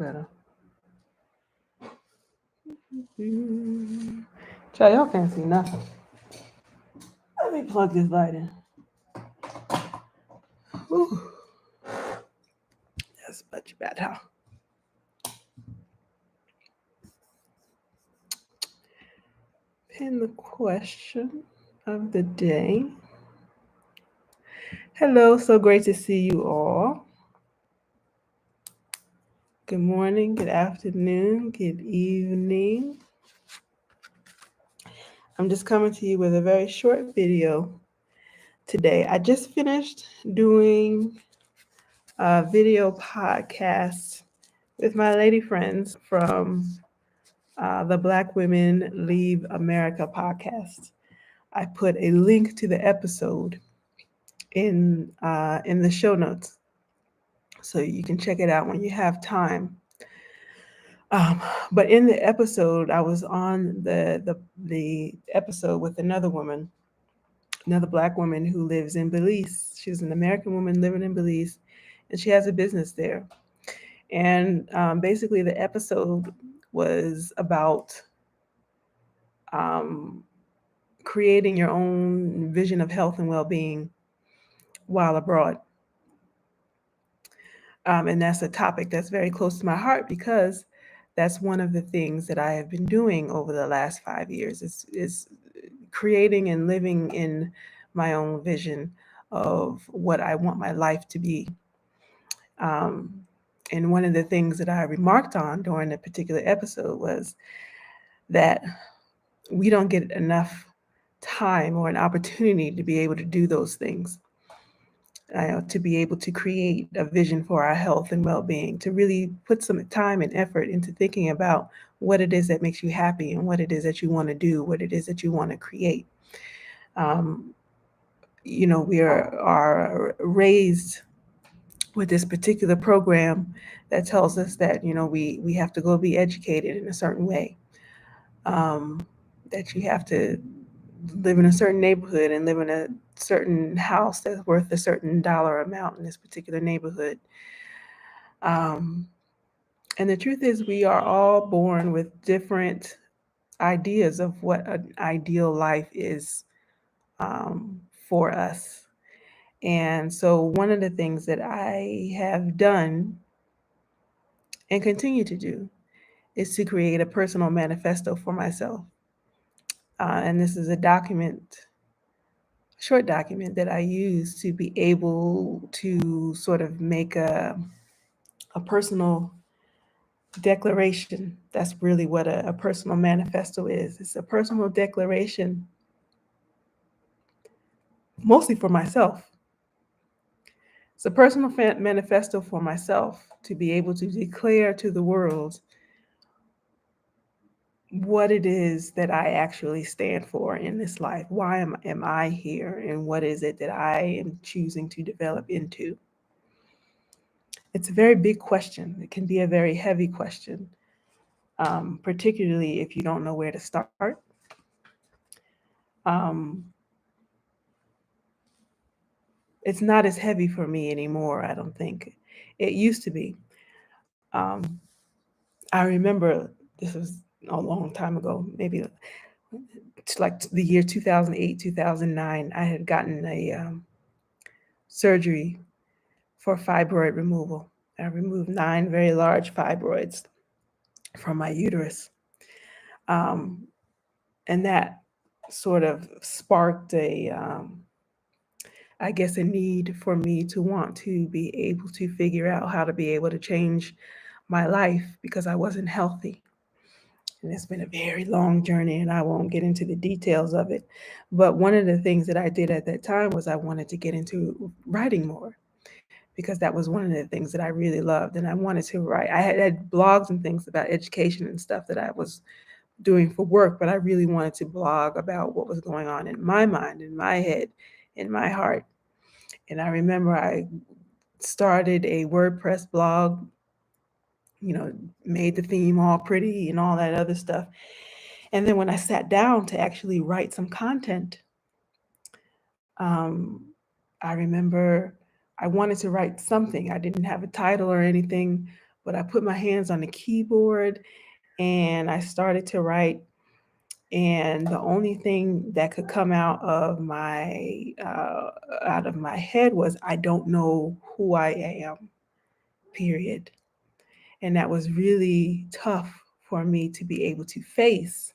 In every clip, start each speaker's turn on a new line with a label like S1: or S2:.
S1: Better. Child, y'all can't see nothing. Let me plug this light in. Ooh, that's much better. Pin the question of the day. Hello, so great to see you all. Good morning, good afternoon, good evening. I'm just coming to you with a very short video today. I just finished doing a video podcast with my lady friends from the Black Women Leave America podcast. I put a link to the episode in the show notes, so you can check it out when you have time. Um, but in the episode, I was on the episode with another woman, another Black woman who lives in Belize. She's an American woman living in Belize, and she has a business there. And basically, the episode was about um, creating your own vision of health and well-being while abroad. And that's a topic that's very close to my heart because that's one of the things that I have been doing over the last 5 years is creating and living in my own vision of what I want my life to be. Um, and one of the things that I remarked on during a particular episode was that we don't get enough time or an opportunity to be able to do those things, to be able to create a vision for our health and well-being, to really put some time and effort into thinking about what it is that makes you happy and what it is that you want to do, what it is that you want to create. Um, we are raised with this particular program that tells us that we have to go be educated in a certain way, um, that you have to live in a certain neighborhood and live in a certain house that's worth a certain dollar amount in this particular neighborhood. Um, and the truth is, we are all born with different ideas of what an ideal life is, um, for us. And so, one of the things that I have done and continue to do is to create a personal manifesto for myself. And this is a short document that I use to be able to sort of make a personal declaration. That's really what a personal manifesto is. It's a personal declaration, mostly for myself. It's a personal manifesto for myself to be able to declare to the world what it is that I actually stand for in this life. Why am I here? And what is it that I am choosing to develop into? It's a very big question. It can be a very heavy question, particularly if you don't know where to start. Um, it's not as heavy for me anymore, I don't think. It used to be. Um, I remember this was a long time ago, maybe it's like the year 2008, 2009. I had gotten a surgery for fibroid removal. I removed 9 very large fibroids from my uterus. Um, and that sort of sparked I guess, a need for me to want to be able to figure out how to be able to change my life because I wasn't healthy. And it's been a very long journey, and I won't get into the details of it. But one of the things that I did at that time was I wanted to get into writing more because that was one of the things that I really loved. And I wanted to write. I had blogs and things about education and stuff that I was doing for work, but I really wanted to blog about what was going on in my mind, in my head, in my heart. And I remember I started a WordPress blog, you know, made the theme all pretty and all that other stuff. And then when I sat down to actually write some content, um, I remember I wanted to write something. I didn't have a title or anything, but I put my hands on the keyboard and I started to write. And the only thing that could come out of my head was, I don't know who I am, period. And that was really tough for me to be able to face,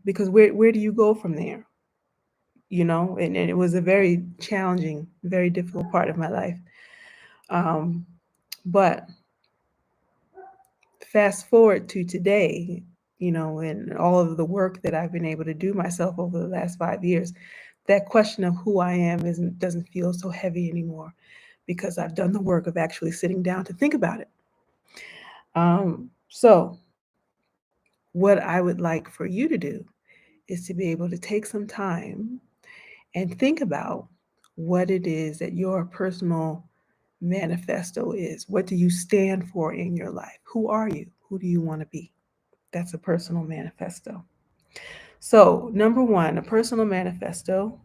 S1: because where do you go from there? And it was a very challenging, very difficult part of my life. Um, but fast forward to today, and all of the work that I've been able to do myself over the last 5 years, that question of who I am doesn't feel so heavy anymore, because I've done the work of actually sitting down to think about it. So what I would like for you to do is to be able to take some time and think about what it is that your personal manifesto is. What do you stand for in your life? Who are you? Who do you want to be? That's a personal manifesto. So, number one, a personal manifesto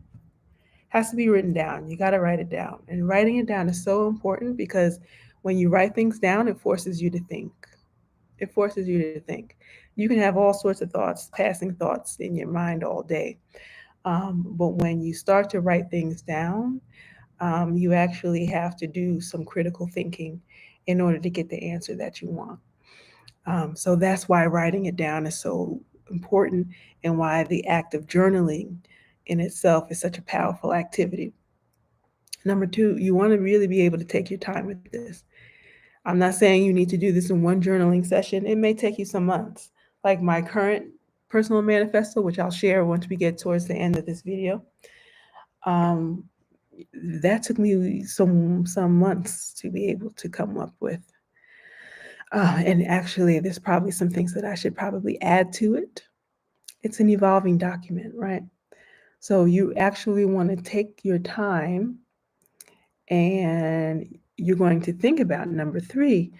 S1: has to be written down. You got to write it down. And writing it down is so important, because when you write things down, it forces you to think. It forces you to think. You can have all sorts of thoughts, passing thoughts in your mind all day. But when you start to write things down, you actually have to do some critical thinking in order to get the answer that you want. So that's why writing it down is so important, and why the act of journaling in itself is such a powerful activity. Number two, you want to really be able to take your time with this. I'm not saying you need to do this in one journaling session. It may take you some months. Like my current personal manifesto, which I'll share once we get towards the end of this video, um, that took me some months to be able to come up with. And actually, there's probably some things that I should probably add to it. It's an evolving document, right? So you actually want to take your time, and you're going to think about number three.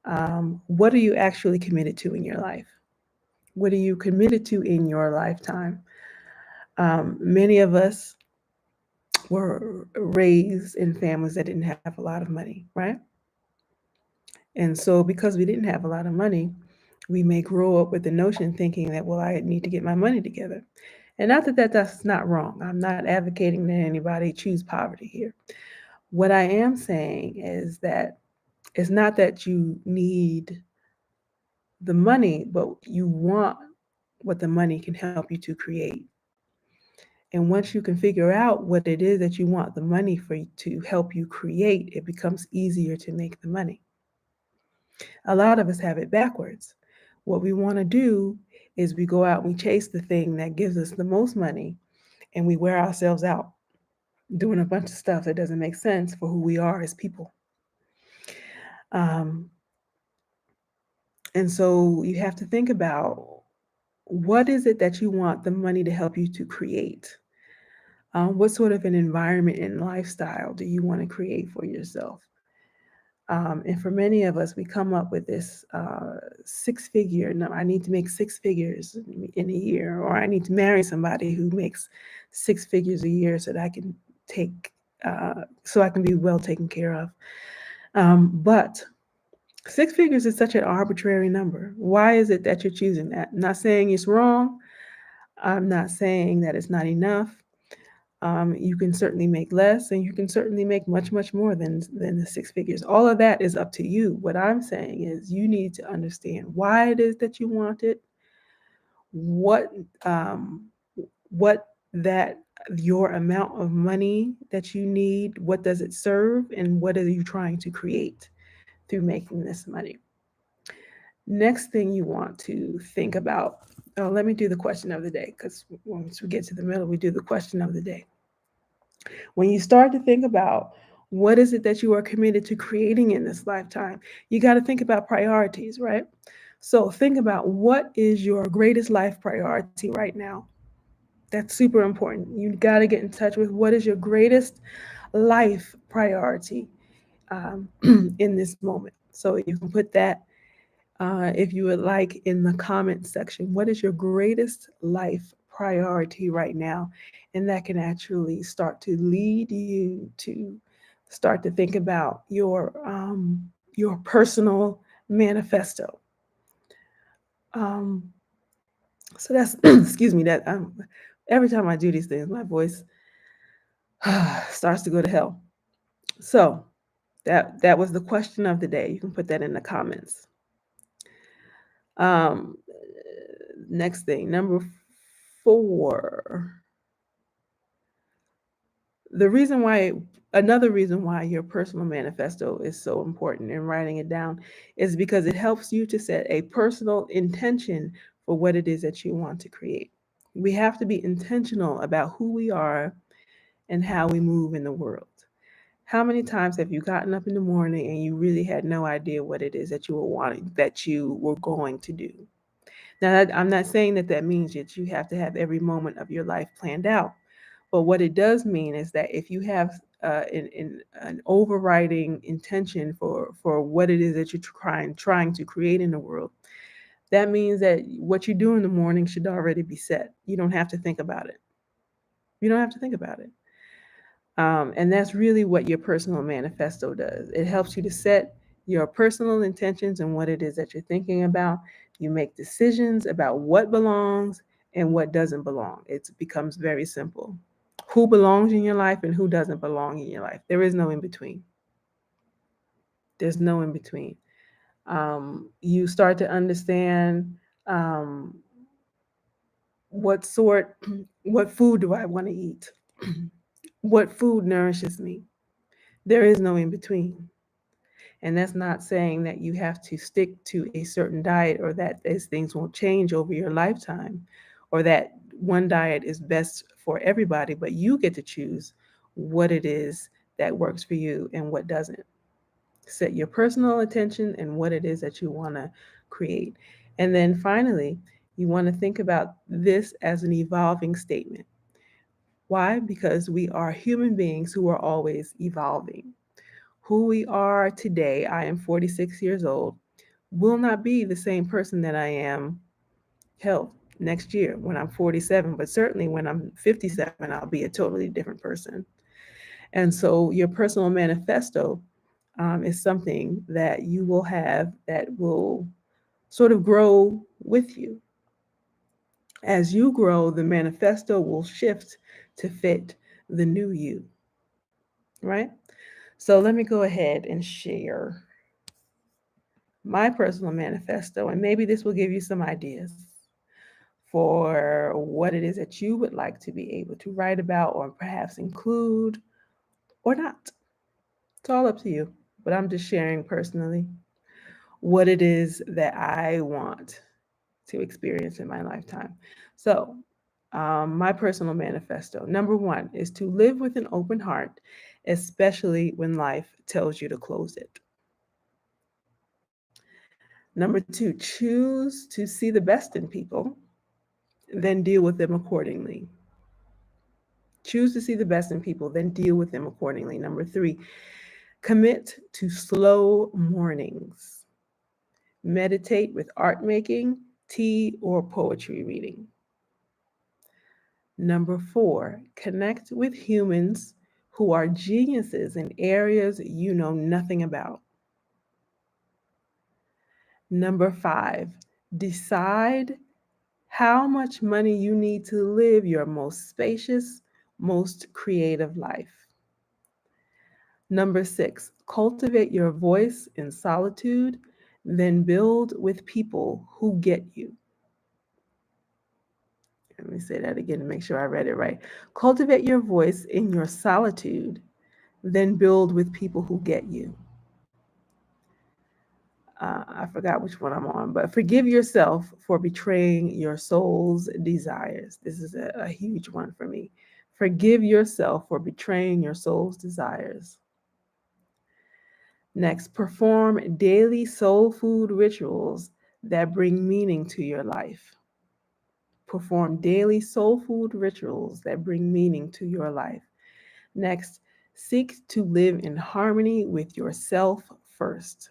S1: What are you actually committed to in your life? What are you committed to in your lifetime? Many of us were raised in families that didn't have a lot of money, right? And so, because we didn't have a lot of money, we may grow up with the notion thinking that, well, I need to get my money together. And not that's not wrong. I'm not advocating that anybody choose poverty here. What I am saying is that it's not that you need the money, but you want what the money can help you to create. And once you can figure out what it is that you want the money for to help you create, it becomes easier to make the money. A lot of us have it backwards. What we want to do is we go out and we chase the thing that gives us the most money, and we wear ourselves out doing a bunch of stuff that doesn't make sense for who we are as people. Um, and so you have to think about, what is it that you want the money to help you to create? What sort of an environment and lifestyle do you want to create for yourself? And for many of us, we come up with this six figure. No, I need to make six figures in a year, or I need to marry somebody who makes six figures a year so that I can take, so I can be well taken care of. But six figures is such an arbitrary number. Why is it that you're choosing that? I'm not saying it's wrong. I'm not saying that it's not enough. You can certainly make less, and you can certainly make much, much more than the six figures. All of that is up to you. What I'm saying is, you need to understand why it is that you want it, what um, what that your amount of money that you need, what does it serve, and what are you trying to create through making this money. Next thing you want to think about. Oh, let me do the question of the day, because once we get to the middle, we do the question of the day. When you start to think about what is it that you are committed to creating in this lifetime, you got to think about priorities, right? So think about, what is your greatest life priority right now? That's super important. You got to get in touch with, what is your greatest life priority in this moment. So you can put that, if you would like, in the comment section. What is your greatest life priority right now? And that can actually start to lead you to start to think about your your personal manifesto. Um, so that's excuse me that every time I do these things, my voice starts to go to hell. So that was the question of the day. You can put that in the comments. Um, next thing, number 4. The reason why Another reason why your personal manifesto is so important in writing it down is because it helps you to set a personal intention for what it is that you want to create. We have to be intentional about who we are and how we move in the world. How many times have you gotten up in the morning and you really had no idea what it is that you were wanting, that you were going to do? Now, I'm not saying that that means that you have to have every moment of your life planned out. But what it does mean is that if you have an overriding intention for what it is that you're trying to create in the world, that means that what you do in the morning should already be set. You don't have to think about it. You don't have to think about it. And that's really what your personal manifesto does. It helps you to set your personal intentions and what it is that you're thinking about. You make decisions about what belongs and what doesn't belong. It becomes very simple. Who belongs in your life and who doesn't belong in your life. There is no in between. There's no in between. You start to understand um, what what food do I want to eat? What food nourishes me? There is no in between. And that's not saying that you have to stick to a certain diet or that these things won't change over your lifetime or that one diet is best for everybody, but you get to choose what it is that works for you and what doesn't. Set your personal attention and what it is that you want to create. And then finally, you want to think about this as an evolving statement. Why? Because we are human beings who are always evolving. Who we are today, I am 46 years old, will not be the same person that I am hell next year when I'm 47, but certainly when I'm 57, I'll be a totally different person. And so your personal manifesto is something that you will have that will sort of grow with you. As you grow, the manifesto will shift to fit the new you, right? So let me go ahead and share my personal manifesto, and maybe this will give you some ideas for what it is that you would like to be able to write about or perhaps include or not. It's all up to you, but I'm just sharing personally what it is that I want to experience in my lifetime. So, my personal manifesto number 1 is to live with an open heart, especially when life tells you to close it. Number 2, choose to see the best in people, then deal with them accordingly. Choose to see the best in people, then deal with them accordingly. Number 3, commit to slow mornings. Meditate with art making, tea, or poetry reading. Number 4, connect with humans who are geniuses in areas you know nothing about. Number 5, decide how much money you need to live your most spacious, most creative life. Number 6, cultivate your voice in solitude, then build with people who get you. Let me say that again to make sure I read it right. Cultivate your voice in your solitude, then build with people who get you. I forgot which one I'm on, but forgive yourself for betraying your soul's desires. This is a huge one for me. Forgive yourself for betraying your soul's desires. Next, perform daily soul food rituals that bring meaning to your life. Perform daily soul food rituals that bring meaning to your life. Next, seek to live in harmony with yourself first.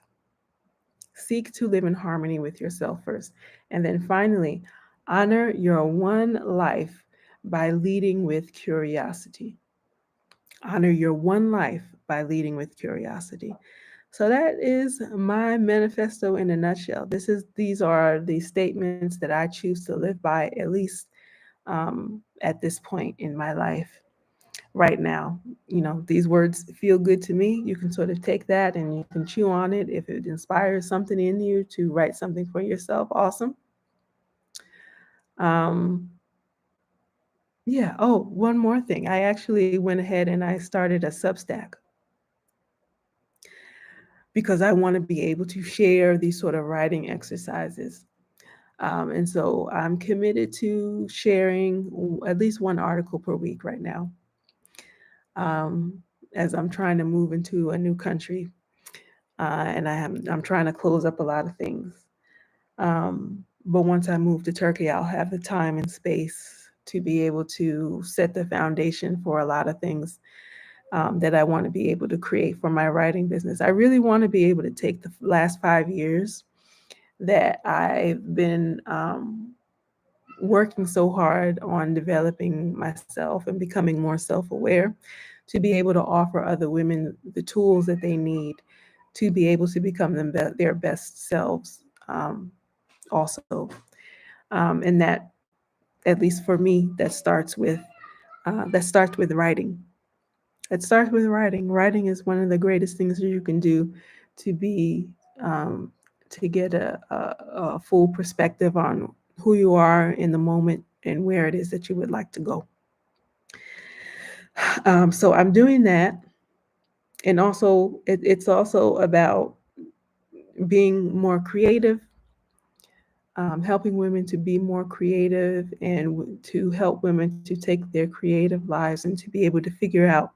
S1: Seek to live in harmony with yourself first. And then finally, honor your one life by leading with curiosity. Honor your one life by leading with curiosity. So that is my manifesto in a nutshell. These are the statements that I choose to live by, at least at this point in my life right now. These words feel good to me. You can sort of take that and you can chew on it. If it inspires something in you to write something for yourself, awesome. Um, yeah. Oh, one more thing. I actually went ahead and I started a Substack because I want to be able to share these sort of writing exercises. And so I'm committed to sharing at least one article per week right now, um, as I'm trying to move into a new country, and I'm trying to close up a lot of things. But once I move to Turkey, I'll have the time and space to be able to set the foundation for a lot of things that I want to be able to create for my writing business. I really want to be able to take the last 5 years that I've been working so hard on developing myself and becoming more self aware to be able to offer other women the tools that they need to be able to become their best selves, also. And that, at least for me, that starts with writing. It starts with writing. Writing is one of the greatest things that you can do to be to get a full perspective on who you are in the moment and where it is that you would like to go. So I'm doing that, and also it's also about being more creative, helping women to be more creative, and to help women to take their creative lives and to be able to figure out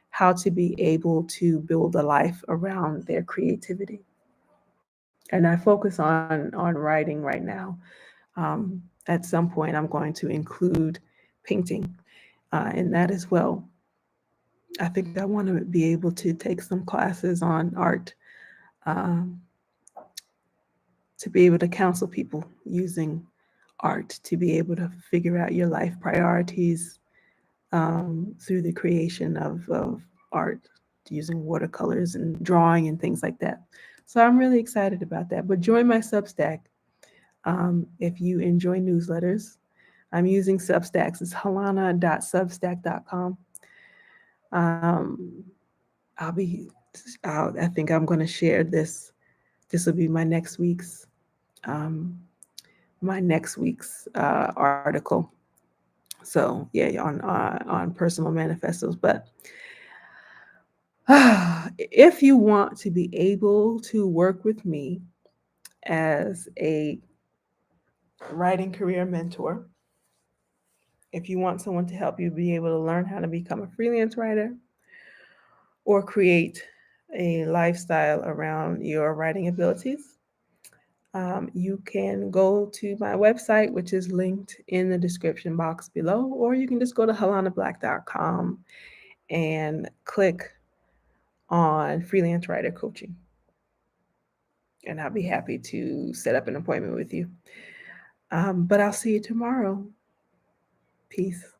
S1: how to be able to build a life around their creativity. And I focus on writing right now. At some point, I'm going to include painting in that as well. I think I want to be able to take some classes on art, um, to be able to counsel people using art, to be able to figure out your life priorities through the creation of art, using watercolors and drawing and things like that. So I'm really excited about that. But join my Substack if you enjoy newsletters. I'm using Substacks. It's halana.substack.com. Um, I'll be, I think I'm going to share this. This will be um, my next week's article. So yeah, on personal manifestos. But if you want to be able to work with me as a writing career mentor, if you want someone to help you be able to learn how to become a freelance writer or create a lifestyle around your writing abilities, you can go to my website, which is linked in the description box below, or you can just go to halanablack.com and click on freelance writer coaching. And I'll be happy to set up an appointment with you. But I'll see you tomorrow. Peace.